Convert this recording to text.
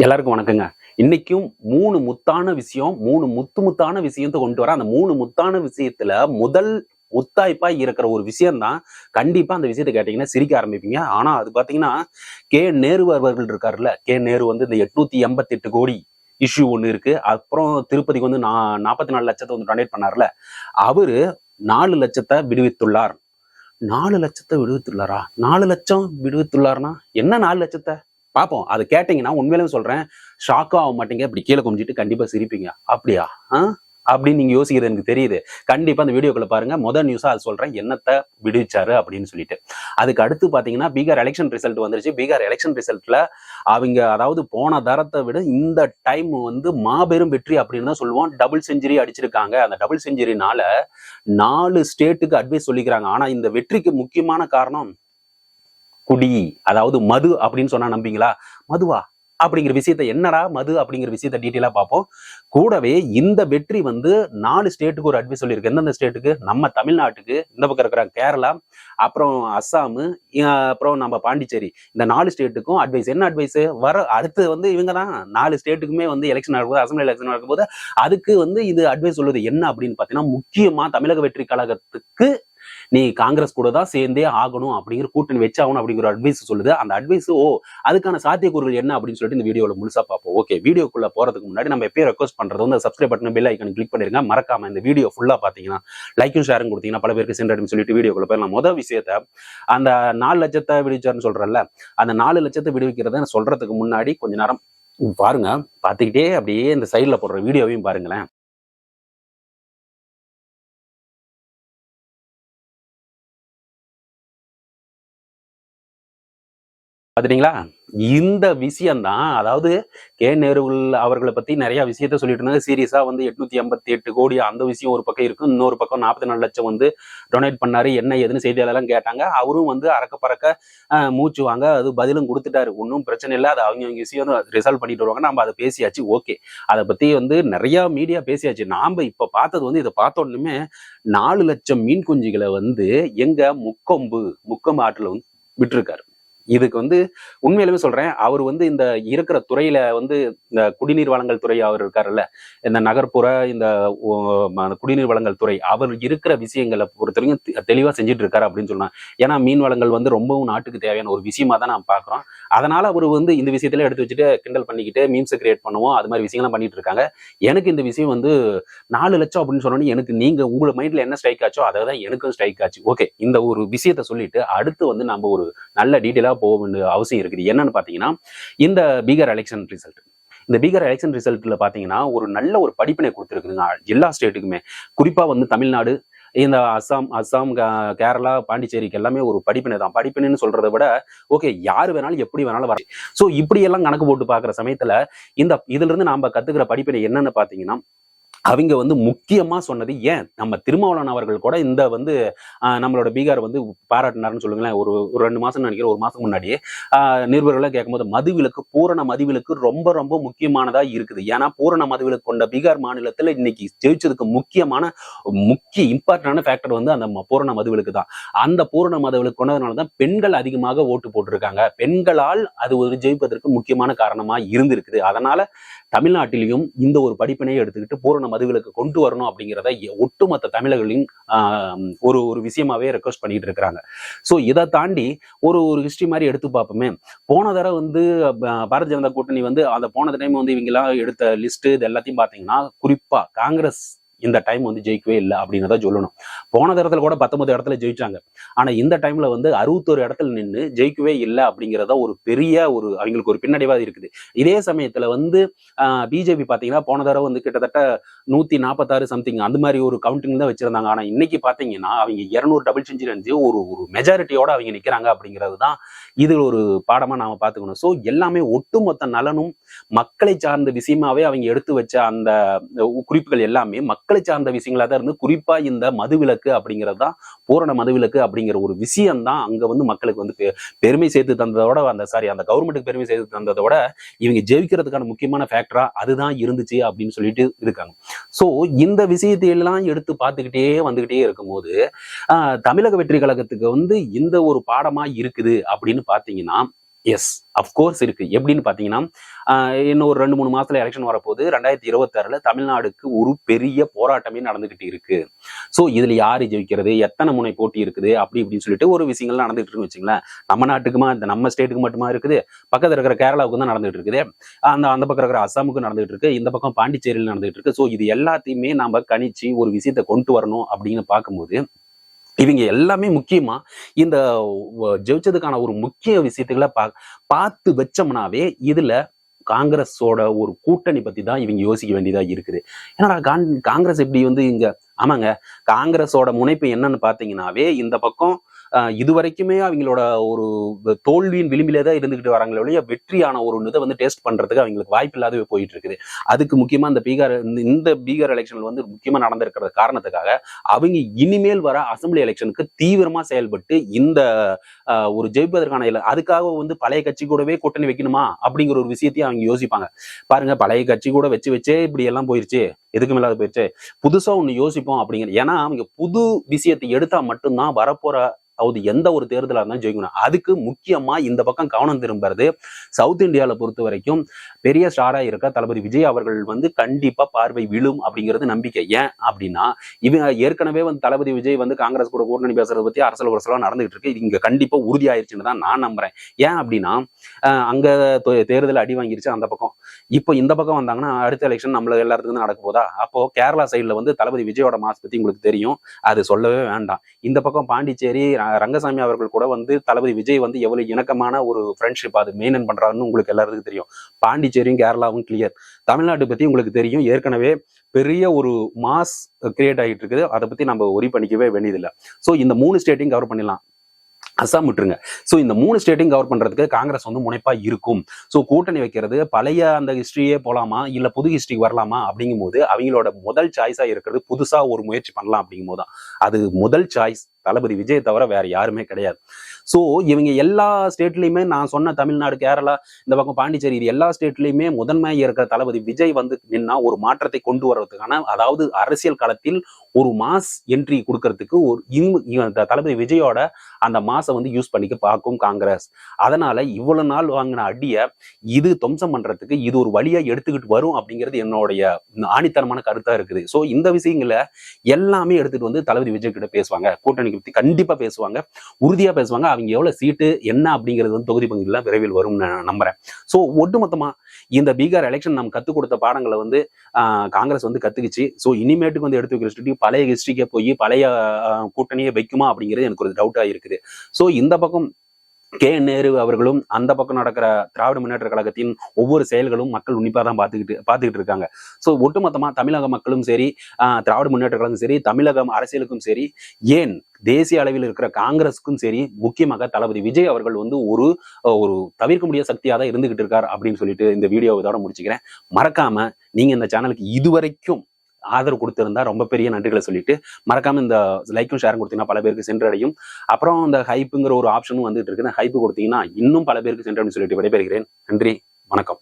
எல்லாருக்கும் வணக்கங்க. இன்னைக்கும் 3 முத்தான விஷயம், 3 முத்தான விஷயத்த கொண்டு வரேன். அந்த 3 முத்தான விஷயத்துல முதல் முத்தாய்ப்பா இருக்கிற ஒரு விஷயம் தான். கண்டிப்பா அந்த விஷயத்த கேட்டீங்கன்னா சிரிக்க ஆரம்பிப்பீங்க. ஆனா அது பார்த்தீங்கன்னா, நேரு அவர்கள் இருக்காருல்ல, நேரு வந்து இந்த 888 கோடி இஷ்யூ ஒண்ணு இருக்கு. அப்புறம் திருப்பதிக்கு வந்து 44 லட்சத்த வந்து டொனேட் பண்ணார்ல, அவரு 4 லட்சத்த விடுவித்துள்ளார். 4 லட்சத்த விடுவித்துள்ளாரா? 4 லட்சம் விடுவித்துள்ளார்னா என்ன 4 லட்சத்த? பார்ப்போம். அத கேட்டீங்கன்னா உண்மையிலேயே சொல்றேன், ஷாக்கும் ஆக மாட்டீங்க. இப்படி கீழ குனிஞ்சிட்டு கண்டிப்பா சிரிப்பீங்க. அப்படியா? ஆ? அப்படின்னு நீங்க யோசிக்கிறது எனக்கு தெரியுது. கண்டிப்பா அந்த வீடியோக்குள்ள பாருங்க. முதல் நியூஸா அது சொல்றேன். என்னத்த விடுவிச்சாரு அப்படின்னு சொல்லிட்டு. அதுக்கு அடுத்து பார்த்தீங்கன்னா, பீகார் எலெக்ஷன் ரிசல்ட் வந்துருச்சு. பீகார் எலெக்ஷன் ரிசல்ட்ல அவிங்க அதாவது போன தரத்த விட இந்த டைம் வந்து மாபெரும் வெற்றி அப்படின்னு தான் சொல்லுவோம். டபுள் செஞ்சுரி அடிச்சிருக்காங்க. அந்த டபுள் செஞ்சுரினால 4 ஸ்டேட்டுக்கு அட்வைஸ் சொல்லிக்கிறாங்க. ஆனா இந்த வெற்றிக்கு முக்கியமான காரணம் குடி, அதாவது மது அப்படின்னு சொன்னா நம்பீங்களா? மதுவா? அப்படிங்கிற விஷயத்த என்னடா மது அப்படிங்கிற விஷயத்த டீட்டெயிலா பார்ப்போம். கூடவே இந்த வெற்றி வந்து 4 ஸ்டேட்டுக்கு ஒரு அட்வைஸ் சொல்லியிருக்கு. எந்தெந்த ஸ்டேட்டுக்கு? நம்ம தமிழ்நாட்டுக்கு, இந்த பக்கம் இருக்கிற கேரளா, அப்புறம் அஸ்ஸாமு, அப்புறம் நம்ம பாண்டிச்சேரி. இந்த 4 ஸ்டேட்டுக்கும் அட்வைஸ். என்ன அட்வைஸ்? அடுத்து வந்து இவங்க தான் 4 ஸ்டேட்டுக்குமே வந்து எலெக்ஷன் நடக்கும்போது, அசெம்பிளி எலெக்ஷன் நடக்கும்போது, அதுக்கு வந்து இது அட்வைஸ் சொல்லுது. என்ன அப்படின்னு பார்த்தீங்கன்னா, முக்கியமா தமிழக வெற்றி கழகத்துக்கு நீ காங்கிரஸ் கூட தான் சேர்ந்தே ஆகணும் அப்படிங்கிற கூட்டணி வச்சாகணும் அப்படிங்கிற அட்வைஸ் சொல்லுது. அந்த அட்வைஸ் அதுக்கான சாத்தியக்கூறுகள் என்ன அப்படின்னு சொல்லிட்டு இந்த வீடியோல முழுசா பார்ப்போம். ஓகே, வீடியோக்குள்ள போறதுக்கு முன்னாடி நம்ம எப்பயும் ரெக்வஸ்ட் பண்றது வந்து subscribe button bell icon click பண்ணிருங்க. மறக்காம இந்த வீடியோ ஃபுல்லா பாத்தீங்கன்னா லைக்கும் ஷேரும் கொடுத்தீங்கன்னா பல பேருக்கு சென்றடையும் சொல்லிட்டு வீடியோக்குள்ள போயிடலாம். முதல் விஷயத்த அந்த 4 லட்சத்தை விடுவிச்சாருன்னு சொல்றேன்ல, அந்த 4 லட்சத்தை விடுவிக்கிறத சொல்றதுக்கு முன்னாடி கொஞ்ச நேரம் பாருங்க. பார்த்துக்கிட்டே அப்படியே இந்த சைட்ல போடுற வீடியோவையும் பாருங்களேன். பாத்துட்டீங்களா? இந்த விஷயம் தான், அதாவது நேரு அவர்களை பத்தி நிறைய விஷயத்த சொல்லிட்டு இருந்தாங்க. சீரியஸா வந்து 888 கோடி அந்த விஷயம் ஒரு பக்கம் இருக்கும். இன்னொரு பக்கம் 44 லட்சம் வந்து டொனேட் பண்ணாரு. என்ன ஏதுன்னு செய்தியாளர்லாம் கேட்டாங்க. அவரும் வந்து அறக்க பறக்க மூச்சு வாங்க அது பதிலும் கொடுத்துட்டாரு. ஒன்றும் பிரச்சனை இல்லை. அது அவங்க விஷயம் ரிசால்வ் பண்ணிட்டு வருவாங்க. நம்ம அதை பேசியாச்சு. ஓகே, அதை பத்தி வந்து நிறைய மீடியா பேசியாச்சு. நாம இப்ப பார்த்தது வந்து இதை பார்த்த உடனே 4 லட்சம் மீன் குஞ்சுகளை வந்து எங்க முக்கொம்பு ஆற்றுல வந்து விட்டுருக்காரு. இதுக்கு வந்து உண்மையிலுமே சொல்றேன், அவர் வந்து இந்த இருக்கிற துறையில வந்து இந்த குடிநீர் வழங்கல் துறை அவர் இருக்காருல்ல, இந்த நகர்ப்புற இந்த குடிநீர் வழங்கல் துறை அவர் இருக்கிற விஷயங்களை பொறுத்தவரைக்கும் தெளிவா செஞ்சுட்டு இருக்காரு அப்படின்னு சொன்னாங்க. ஏன்னா மீன் வளங்கள் வந்து ரொம்பவும் நாட்டுக்கு தேவையான ஒரு விஷயமா தான் நான் பாக்குறோம். அதனால அவர் வந்து இந்த விஷயத்துல எடுத்து வச்சுட்டு கிண்டல் பண்ணிக்கிட்டு மீம்ஸ் கிரியேட் பண்ணுவோம், அது மாதிரி விஷயங்கள்லாம் பண்ணிட்டு இருக்காங்க. எனக்கு இந்த விஷயம் வந்து 4 லட்சம் அப்படின்னு சொன்னோன்னே எனக்கு நீங்க உங்க மைண்ட்ல என்ன ஸ்ட்ரைக் ஆச்சோ அதை தான் எனக்கும் ஸ்ட்ரைக் ஆச்சு. ஓகே, இந்த ஒரு விஷயத்த சொல்லிட்டு அடுத்து வந்து நம்ம ஒரு நல்ல டீட்டெயிலா போக வேண்டிய அவசியம் இருக்குது. என்னன்னு பாத்தீங்கன்னா, இந்த பீகார் எலெக்ஷன் ரிசல்ட் இந்த பீகார் எலெக்ஷன் ரிசல்ட்ல பாத்தீங்கன்னா ஒரு நல்ல ஒரு படிப்பினை கொடுத்துருக்குதுங்க எல்லா ஸ்டேட்டுக்குமே. குறிப்பா வந்து தமிழ்நாடு, இந்த அஸ்ஸாம், கேரளா, பாண்டிச்சேரிக்கு எல்லாமே ஒரு படிப்பினை தான். படிப்பினைன்னு சொல்றதை விட ஓகே, யாரு வேணாலும் எப்படி வேணாலும் வர. சோ இப்படி எல்லாம் கணக்கு போட்டு பாக்குற சமயத்துல இதுல இருந்து நாம கத்துக்கிற படிப்பினை என்னன்னு பாத்தீங்கன்னா, அவங்க வந்து முக்கியமா சொன்னது, ஏன் நம்ம திருமாவளவன் அவர்கள் கூட இந்த வந்து நம்மளோட பீகார் வந்து பாராட்டினார்னு சொல்லுங்களேன். ஒரு 2 மாசம் நினைக்கிறேன், 1 மாசம் முன்னாடியே நிருபர்கள்லாம் கேட்கும்போது மதுவிலக்கு, பூரண மதுவிலக்கு ரொம்ப ரொம்ப முக்கியமானதா இருக்குது. ஏன்னா பூரண மதுவிலக்கு கொண்ட பீகார் மாநிலத்துல இன்னைக்கு ஜெயிச்சதுக்கு முக்கிய இம்பார்ட்டன்டான ஃபேக்டர் வந்து அந்த பூரண மதுவிலக்கு தான். அந்த பூரண மதுவிலக்கு கொண்டதுனாலதான் பெண்கள் அதிகமாக ஓட்டு போட்டிருக்காங்க. பெண்களால் அது ஒரு ஜெயிப்பதற்கு முக்கியமான காரணமா இருந்திருக்குது. அதனால தமிழ்நாட்டிலையும் இந்த ஒரு படிப்பினையை எடுத்துக்கிட்டு பூரண மதுவிலக்கு கொண்டு வரணும் அப்படிங்கிறத ஒட்டுமொத்த தமிழர்களின் ஒரு ஒரு விஷயமாவே ரெக்வஸ்ட் பண்ணிட்டு இருக்கிறாங்க. சோ இதை தாண்டி ஒரு ஒரு ஹிஸ்டரி மாதிரி எடுத்து பார்ப்போமே. போன தடவை வந்து பாரதிய ஜனதா கூட்டணி வந்து அந்த போன டைம் வந்து இவங்க எல்லாம் எடுத்த லிஸ்ட் இது எல்லாத்தையும் பாத்தீங்கன்னா, குறிப்பா காங்கிரஸ் இந்த டைம் வந்து ஜெயிக்கவே இல்லை அப்படிங்கிறத சொல்லணும். போன தடத்துல கூட 19 இடத்துல ஜெயிச்சாங்க. ஆனா இந்த டைம்ல வந்து 61 இடத்துல நின்று ஜெயிக்கவே இல்லை அப்படிங்கிறத ஒரு பெரிய ஒரு அவங்களுக்கு ஒரு பின்னடைவா இருக்குது. இதே சமயத்துல வந்து பிஜேபி பாத்தீங்கன்னா போன தடவை வந்து கிட்டத்தட்ட 146 சம்திங் அந்த மாதிரி ஒரு கவுண்டிங் தான் வச்சிருந்தாங்க. ஆனா இன்னைக்கு பாத்தீங்கன்னா அவங்க 200 டபுள் செஞ்சுரி அடிச்சு ஒரு ஒரு மெஜாரிட்டியோட அவங்க நிக்கிறாங்க அப்படிங்கிறது தான் இது ஒரு பாடமா நாம பாத்துக்கணும். சோ எல்லாமே ஒட்டுமொத்த நலனும் மக்களை சார்ந்த விஷயமாவே அவங்க எடுத்து வச்ச அந்த குறிப்புகள் எல்லாமே மக்களை சார்ந்த விஷயங்களா தான் இருந்து, குறிப்பா இந்த மதுவிலக்கு அப்படிங்கிறது தான், பூரண மதுவிலக்கு அப்படிங்கிற ஒரு விஷயம் தான் அங்க வந்து மக்களுக்கு வந்து பெருமை சேர்த்து தந்ததோட அந்த கவர்மெண்ட்டுக்கு பெருமை சேர்த்து தந்ததோட இவங்க ஜெயிக்கிறதுக்கான முக்கியமான ஃபேக்டரா அதுதான் இருந்துச்சு அப்படின்னு சொல்லிட்டு இருக்காங்க. சோ இந்த விஷயத்தை எல்லாம் எடுத்து பார்த்துக்கிட்டே வந்துகிட்டே இருக்கும்போது தமிழக வெற்றி கழகத்துக்கு வந்து இந்த ஒரு பாடமா இருக்குது அப்படின்னு பாத்தீங்கன்னா, எஸ், அஃப்கோர்ஸ் இருக்கு. எப்படின்னு பாத்தீங்கன்னா, இன்னும் ஒரு 2, 3 மாசத்துல எலெக்ஷன் வரப்போகுது. 2026ல தமிழ்நாடுக்கு ஒரு பெரிய போராட்டமே நடந்துகிட்டு இருக்கு. சோ இதுல யாரு ஜெயிக்கிறது, எத்தனை முனை போட்டி இருக்குது, அப்படி இப்படின்னு சொல்லிட்டு ஒரு விஷயங்கள் நடந்துட்டு இருக்குன்னு வச்சுங்களேன். நம்ம நாட்டுக்குமா, இந்த நம்ம ஸ்டேட்டுக்கு மட்டுமா இருக்குது? பக்கத்துல இருக்கிற கேரளாவுக்கு தான் நடந்துட்டு இருக்குது. அந்த அந்த பக்கம் இருக்கிற அஸ்ஸாமுக்கு நடந்துட்டு இருக்கு. இந்த பக்கம் பாண்டிச்சேரியில் நடந்துட்டு இருக்கு. சோ இது எல்லாத்தையுமே நாம கணிச்சு ஒரு விஷயத்தை கொண்டு வரணும் அப்படின்னு பார்க்கும்போது, இவங்க எல்லாமே முக்கியமா இந்த ஜெயிச்சதுக்கான ஒரு முக்கிய விஷயத்துக்களை பார்த்து வச்சோம்னாவே இதுல காங்கிரஸோட ஒரு கூட்டணி பத்தி தான் இவங்க யோசிக்க வேண்டியதா இருக்குது. ஏன்னா காங்கிரஸ் எப்படி வந்து இங்க, ஆமாங்க, காங்கிரஸோட முனைப்பு என்னன்னு பாத்தீங்கன்னாவே இந்த பக்கம் இதுவரைக்குமே அவங்களோட ஒரு தோல்வியின் விளிம்பிலே தான் இருந்துகிட்டு வராங்களே ஒழிய வெற்றியான ஒரு இதை வந்து டேஸ்ட் பண்றதுக்கு அவங்களுக்கு வாய்ப்பு இல்லாதவே போயிட்டு இருக்குது. அதுக்கு முக்கியமா இந்த பீகார் எலெக்ஷன் வந்து முக்கியமா நடந்திருக்கிற காரணத்துக்காக அவங்க இனிமேல் வர அசம்பிளி எலெக்ஷனுக்கு தீவிரமா செயல்பட்டு இந்த ஒரு ஜெயிப்பதற்கான அதுக்காக வந்து பழைய கட்சி கூடவே கூட்டணி வைக்கணுமா அப்படிங்கிற ஒரு விஷயத்தையும் அவங்க யோசிப்பாங்க. பாருங்க, பழைய கட்சி கூட வச்சே இப்படி எல்லாம் போயிருச்சு, எதுக்கும் இல்லாத போயிருச்சு, புதுசா ஒண்ணு யோசிப்போம் அப்படிங்கிற. ஏன்னா அவங்க புது விஷயத்தை எடுத்தா மட்டும்தான் வரப்போற அதாவது எந்த ஒரு தேர்தலா இருந்தாலும் ஜெயிக்கணும். அதுக்கு முக்கியமா இந்த பக்கம் கவனம் திரும்புறது சவுத் இந்தியாவில பொறுத்த வரைக்கும் பெரிய ஸ்டாரா இருக்க தளபதி விஜய் அவர்கள் வந்து கண்டிப்பா பார்வை விழும் அப்படிங்கிறது நம்பிக்கை. ஏன் அப்படின்னா இவங்க ஏற்கனவே வந்து தளபதி விஜய் வந்து காங்கிரஸ் கூட கூட்டணி பேசுறதை பத்தி அரசியல் உரசலாம் நடந்துகிட்டு இருக்கு. இது இங்க கண்டிப்பா உறுதி ஆயிடுச்சுன்னு தான் நான் நம்புறேன். ஏன் அப்படின்னா அங்க தேர்தல் அடி வாங்கிருச்சு அந்த பக்கம். இப்போ இந்த பக்கம் வந்தாங்கன்னா அடுத்த எலெக்ஷன் நம்மள எல்லாத்துக்கும் நடக்க போதா. அப்போ கேரளா சைட்ல வந்து தளபதி விஜயோட மாஸ் பத்தி உங்களுக்கு தெரியும், அது சொல்லவே வேண்டாம். இந்த பக்கம் பாண்டிச்சேரி ரங்கசாமி அவர்கள் கூட வந்து தளபதி விஜய் வந்து எவ்வளவு இணக்கமான ஒரு ஃப்ரெண்ட்ஷிப் அது மெயின்டைன் பண்றாருன்னு உங்களுக்கு எல்லாருக்கும் தெரியும். பாண்டிச்சேரியும் கேரளாவும் கிளியர். தமிழ்நாட்டை பத்தி உங்களுக்கு தெரியும், ஏற்கனவே பெரிய ஒரு மாஸ் கிரியேட் ஆகிட்டு இருக்குது. அதை பத்தி நம்ம ஒரி பண்ணிக்கவே வேண்டியதில்லை. ஸோ இந்த 3 ஸ்டேட்டையும் கவர் பண்ணிடலாம், அசாம் விட்டுருங்க. ஸோ இந்த 3 ஸ்டேட்டையும் கவர் பண்றதுக்கு காங்கிரஸ் வந்து முனைப்பா இருக்கும். ஸோ கூட்டணி வைக்கிறது பழைய அந்த ஹிஸ்டரியே போலாமா இல்ல புது ஹிஸ்டரிக்கு வரலாமா அப்படிங்கும் போது அவங்களோட முதல் சாய்ஸா இருக்கிறது புதுசா ஒரு முயற்சி பண்ணலாம் அப்படிங்கும் போது தான் அது முதல் சாய்ஸ் தளபதி விஜய் தவிர வேற யாருமே கிடையாது. ஸோ இவங்க எல்லா ஸ்டேட்லயுமே நான் சொன்ன தமிழ்நாடு, கேரளா, இந்த பக்கம் பாண்டிச்சேரி, இது எல்லா ஸ்டேட்லயுமே முதன்மையாக இருக்கிற தளபதி விஜய் வந்து நின்னா ஒரு மாற்றத்தை கொண்டு வர்றதுக்கான, அதாவது அரசியல் களத்தில் ஒரு மாஸ் என்ட்ரி கொடுக்கறதுக்கு ஒரு தளபதி விஜயோட அந்த மாசை வந்து யூஸ் பண்ணிக்க பார்க்கும் காங்கிரஸ். அதனால இவ்வளவு நாள் வாங்கின அடிய இது துவம்சம் பண்றதுக்கு இது ஒரு வழியா எடுத்துக்கிட்டு வரும் அப்படிங்கிறது என்னுடைய ஆணித்தனமான கருத்தா இருக்குது. ஸோ இந்த விஷயங்களை எல்லாமே எடுத்துட்டு வந்து தளபதி விஜய் கிட்ட பேசுவாங்க, கூட்டணிக்கு பத்தி கண்டிப்பா பேசுவாங்க, உறுதியா பேசுவாங்க. அவங்க எவ்வளவு சீட்டு என்ன அப்படிங்கிறது வந்து தொகுதி பங்குலாம் விரைவில் வரும் நம்புறேன். ஸோ ஒட்டுமொத்தமா இந்த பீகார் எலெக்ஷன் நம்ம கத்துக் கொடுத்த பாடங்களை வந்து காங்கிரஸ் வந்து கத்துக்குச்சு. ஸோ இனிமேட்டுக்கு வந்து எடுத்து வைக்கிற ஹிஸ்டரி பழைய ஹிஸ்டரிக்கே போய் பழைய கூட்டணியை வைக்குமா அப்படிங்கிறது எனக்கு ஒரு டவுட்டா இருக்குது. ஸோ இந்த பக்கம் நேரு அவர்களும் அந்த பக்கம் நடக்கிற திராவிட முன்னேற்ற கழகத்தின் ஒவ்வொரு செயல்களும் மக்கள் உன்னிப்பா தான் பார்த்துக்கிட்டு இருக்காங்க. ஸோ ஒட்டுமொத்தமா தமிழக மக்களும் சரி, திராவிட முன்னேற்ற கழகம் சரி, தமிழகம் அரசியலுக்கும் சரி, ஏன் தேசிய அளவில் இருக்கிற காங்கிரஸுக்கும் சரி, முக்கியமாக தளபதி விஜய் அவர்கள் வந்து ஒரு தவிர்க்க முடியாத சக்தியா தான் இருந்துகிட்டு இருக்கார் அப்படின்னு சொல்லிட்டு இந்த வீடியோவை இதோட முடிச்சுக்கிறேன். மறக்காம நீங்க இந்த சேனலுக்கு இதுவரைக்கும் ஆதரவு கொடுத்திருந்தா ரொம்ப பெரிய நன்றிகளை சொல்லிட்டு மறக்காம இந்த லைக்கும் ஷேரும் கொடுத்தீங்கன்னா பல பேருக்கு சென்றடையும். அப்புறம் இந்த ஹைப்புங்கிற ஒரு ஆப்ஷனும் வந்துட்டு இருக்கு. ஹைப்பு கொடுத்தீங்கன்னா இன்னும் பல பேருக்கு சென்றடையும் சொல்லிட்டு விடைபெறுகிறேன். நன்றி, வணக்கம்.